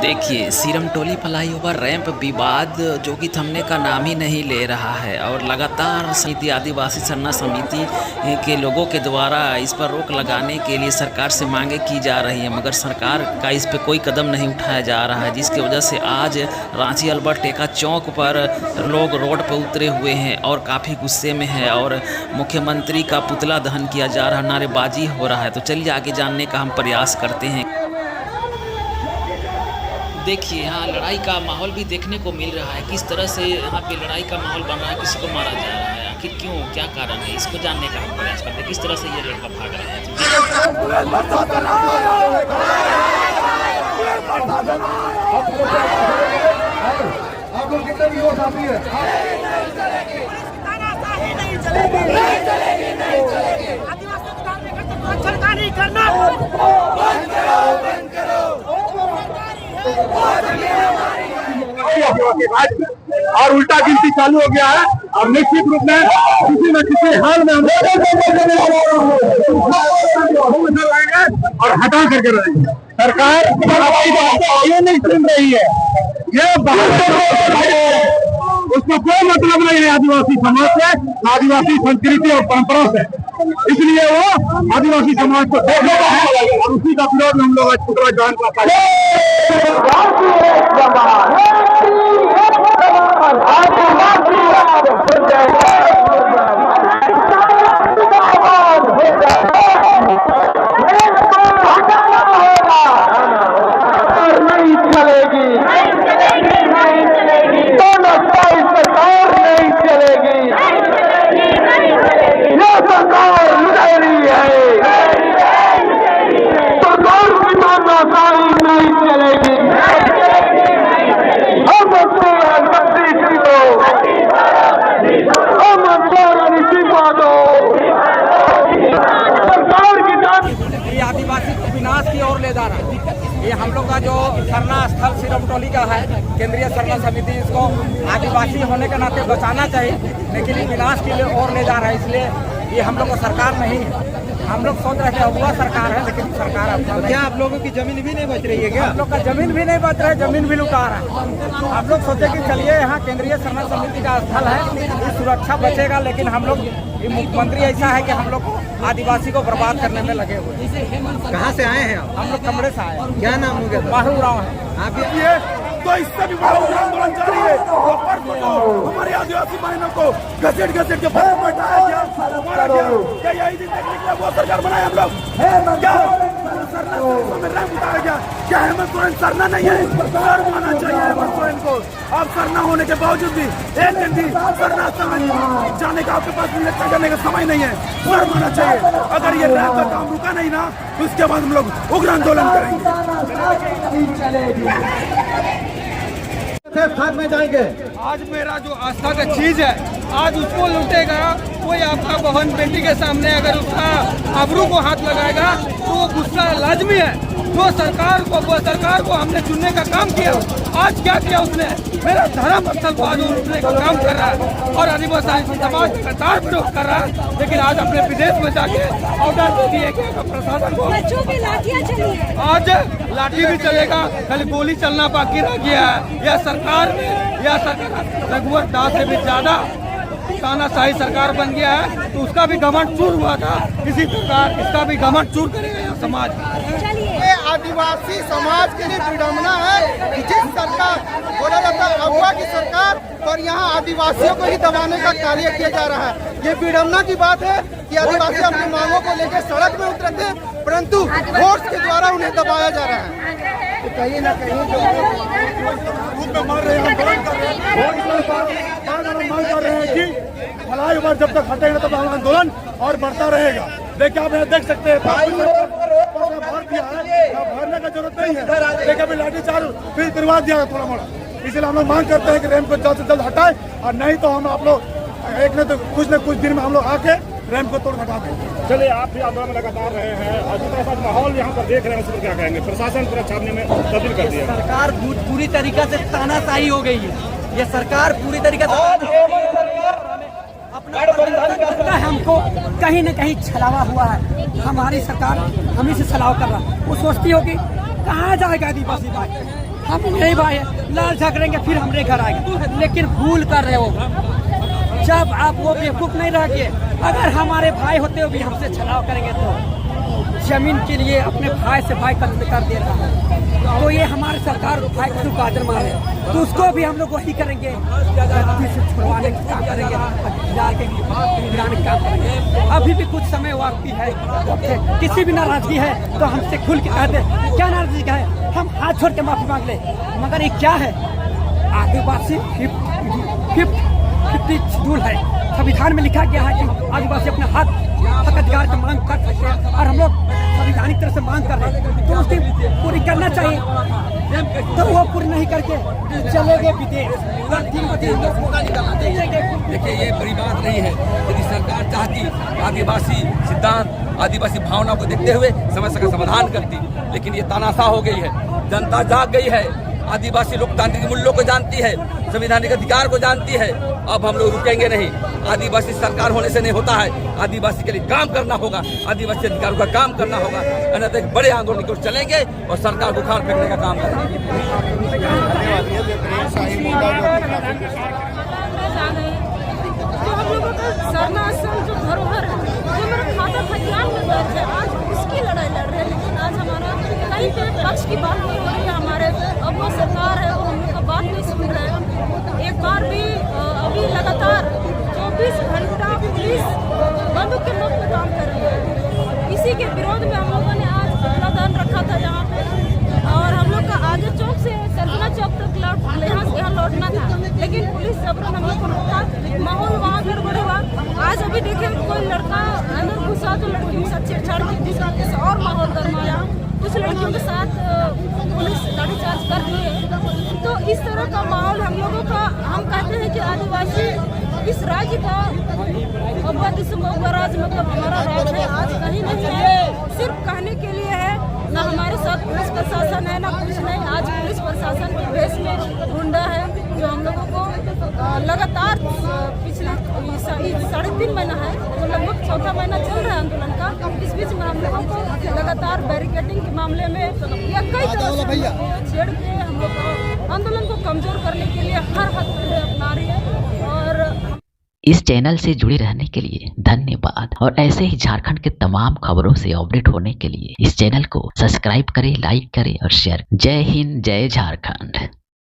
देखिए, Sirmatoli flyover ramp विवाद जो कि थमने का नाम ही नहीं ले रहा है और लगातार समिति आदिवासी सरना समिति के लोगों के द्वारा इस पर रोक लगाने के लिए सरकार से मांगे की जा रही है, मगर सरकार का इस पर कोई कदम नहीं उठाया जा रहा है, जिसकी वजह से आज रांची अल्बर्ट टेका चौक पर लोग रोड पर उतरे हुए हैं और काफ़ी गुस्से में है और मुख्यमंत्री का पुतला दहन किया जा रहा है, नारेबाजी हो रहा है। तो चलिए आगे जानने का हम प्रयास करते हैं। देखिए, यहाँ लड़ाई का माहौल भी देखने को मिल रहा है, किस तरह से यहाँ पे लड़ाई का माहौल बन रहा है, किसी को मारा जा रहा है, आखिर क्यों, क्या कारण है, इसको जानने का हम प्रयास करते हैं, किस तरह से ये लड़का भाग रहा है। और उल्टा गिनती चालू हो गया है और निश्चित रूप में किसी न किसी हाल में हम और हटा करके रहेंगे। सरकार ये नहीं सुन रही है, ये उसको कोई मतलब नहीं है आदिवासी समाज से, आदिवासी संस्कृति और परंपरा से, इसलिए वो आदिवासी समाज को देख रहा है और उसी का विरोध में हम लोग आज पुतला दहन करते हैं। आदिवासी विनाश की ओर ले जा रहा है। ये हम लोग का जो सरना स्थल सिरमटोली का है, केंद्रीय सरना समिति इसको आदिवासी होने के नाते बचाना चाहिए, लेकिन ये विनाश की ओर ले जा रहा है। इसलिए ये हम लोग को सरकार नहीं है, हम लोग सोच रहे थे हुआ सरकार है, लेकिन सरकार अब क्या आप लोगों की जमीन भी नहीं बच रही है क्या? हम लोग का जमीन भी नहीं बच रहा है, जमीन भी लुटा रहा है। हम लोग सोचे कि चलिए यहाँ केंद्रीय सरना समिति का स्थल है, सुरक्षा बचेगा, लेकिन हम लोग मुख्यमंत्री ऐसा है कि हम लोग को आदिवासी को बर्बाद करने में लगे हुए। कहाँ से आए हैं आप? हम लोग कमरे से आए। क्या नाम हो गया? बाहू राव है। आप तो इससे भी बड़ा आंदोलन जारी है। हमारे आदिवासी बहनों को घसीट के बैठाया गया, मारा गया। क्या यही दिन देखने के लिए वो सरकार बनाए हम लोग? क्या सरना में रैंप उतारा गया? क्या हेमंत सोरेन सरना नहीं है? सर माना चाहिए हेमंत सोरेन को। अब सरना होने के बावजूद भी एक दिन भी सरना जाने का आपके पास निरीक्षण करने का समय नहीं है, सर माना चाहिए। अगर ये रैंप का काम रुका नहीं ना, तो उसके बाद हम लोग उग्र आंदोलन करेंगे। साथ में जाएंगे। आज मेरा जो आस्था का चीज है, आज उसको लूटेगा कोई, आपका बहन बेटी के सामने अगर उसका आबरू को हाथ लगाएगा तो वो गुस्सा लाजमी है। जो सरकार को हमने चुनने का काम किया, आज क्या किया उसने? मेरा धर्म स्थल को आज लूटने का काम कर रहा है और आदिवासी समाज लगातार विरोध कर रहा है, लेकिन आज अपने विदेश में जाके ऑर्डर दे दिए कि प्रशासन को आज लाठी भी चलेगा, खाली गोली चलना बाकी रह गया है। यह सरकार रघुवर दास से भी ज्यादा तानाशाही सरकार बन गया है, तो उसका भी घमंड चूर हुआ था। इसी प्रकार इसका भी घमंड चूर करेगा समाज। आदिवासी समाज के लिए विडम्बना है कि जिस सरकार बोला जाता है अगुआ की सरकार, और यहाँ आदिवासियों को ही दबाने का कार्य किया जा रहा है। ये विडम्बना की बात है कि आदिवासी अपनी मांगों को लेकर सड़क में उतरे थे, परंतु फोर्स के द्वारा उन्हें दबाया जा रहा है। तो कहीं न कहीं जो मार रहे हैं, आंदोलन कर रहे हैं, मांग कर रहे हैं कि फ्लाईओवर जब तक हटेगा तब आंदोलन और बढ़ता रहेगा। देखिए, आप यहाँ देख सकते हैं भर दिया है, भरने का जरूरत नहीं है। देखिए, अभी लाठीचार्ज फिर करवा दिया थोड़ा मोड़ा, इसलिए हम लोग मांग करते हैं कि रैंप को जल्द से जल्द हटाए, और नहीं तो हम आप लोग एक न कुछ दिन में हम लोग आके रैंप को तोड़ हटा दें। चलिए, आप भी आंदोलन में लगातार रहे हैं और जिस तरह का माहौल यहाँ पर देख रहे हैं, उसको क्या कहेंगे? प्रशासन पूरा छापने में तब्दील कर दिया। सरकार पूरी तरीके से तानाशाही हो गई है। ये सरकार पूरी तरीके से अपना हमको कहीं न कहीं छलावा हुआ है। हमारी सरकार हम ही से छलाव कर रहा है। वो सोचती होगी कहाँ जाएगा आदिवासी भाई, हम मेरे भाई है, लाल झगड़ेंगे फिर हमारे घर आएंगे, लेकिन भूल कर रहे हो। जब आप वो बेवकूफ़ नहीं रह गए, अगर हमारे भाई होते हो भी हमसे छलाव करेंगे तो जमीन के लिए अपने भाई से भाई कत्ल कर दे रहा है, तो ये हमारे सरकार भाई को काजल मारे, तो उसको भी हम लोग वही करेंगे, से छुड़वाने का काम करेंगे, गिराने का काम करेंगे। अभी भी कुछ समय बाकी है, किसी भी नाराजगी है तो हमसे खुल के कहते क्या नाराजगी का है, हम हाथ छोड़ के माफी मांग ले। मगर ये क्या है, आदिवासी 50 शेड्यूल है, संविधान में लिखा गया है कि आदिवासी अपने हक अधिकार की मांग कर सकते हैं, और हम लोग संविधानिक तरह से मांग कर रहे हैं, तो उसकी पूरी करना चाहिए। तो वो पूरी नहीं करके चले गए विदेश। देखिए, ये बड़ी बात नहीं है। यदि सरकार चाहती आदिवासी सिद्धांत, आदिवासी भावना को देखते हुए समस्या का समाधान करती, लेकिन ये तानाशाह हो गई है, जनता जाग गई है, आदिवासी लोकतांत्रिक मूल्यों को जानती है, संवैधानिक अधिकार को जानती है। अब हम लोग रुकेंगे नहीं। आदिवासी सरकार होने से नहीं होता है, आदिवासी के लिए काम करना होगा, आदिवासी अधिकारों का काम करना होगा, अन्यथा एक बड़े आंदोलन की ओर चलेंगे और सरकार को उखाड़ फेंकने का काम करेंगे। तो हम लोगों का सरनासन जो धरोहर है, जो मेरा खाता खतियान में दर्ज है, आज उसकी लड़ाई लड़ रहे हैं, लेकिन आज हमारा कहीं पे पक्ष की बात नहीं हो रही है। हमारे अब वो सरकार है, वो हम लोग का बात नहीं सुन रहे हैं। एक बार भी अभी लगातार 24 घंटा पुलिस बंदूक के नोक पे काम कर रही है। इसी के विरोध में हम लोगों ने आज प्रदर्शन रखा था यहाँ पे, और हम लोग का आगे चौक से सरगना चौक तक यहाँ लौटना था, लेकिन पुलिस जबरन हम लोग को रोका, माहौल वहाँ गड़बड़ हुआ। आज अभी देखे कोई लड़का अंदर घुसा तो लड़कियों के साथ छेड़छाड़ की, जिससे और माहौल गरमाया, कुछ लड़कियों के साथ पुलिस लाठीचार्ज कर रही है। तो इस तरह का माहौल हम लोगों का, हम कहते हैं कि आदिवासी इस राज्य का राज, मतलब हमारा राज है, आज कहीं नहीं है, सिर्फ कहने के लिए है। ना हमारे साथ पुलिस प्रशासन है, ना कुछ नहीं। आज पुलिस प्रशासन के भेष में गुंडा है, जो हम लोगों को लगातार पिछले 3.5 महीना है, तो लगभग 4था महीना चल रहा है आंदोलन का। इस बीच में हम लोगों को लगातार बैरिकेडिंग के मामले में या कई तरह से छेड़ के हम लोग को आंदोलन को कमजोर करने के लिए हर हद अपना रही है। और इस चैनल से जुड़े रहने के लिए धन्यवाद, और ऐसे ही झारखंड के तमाम खबरों से अपडेट होने के लिए इस चैनल को सब्सक्राइब करें, लाइक करें और शेयर। जय हिंद, जय झारखंड।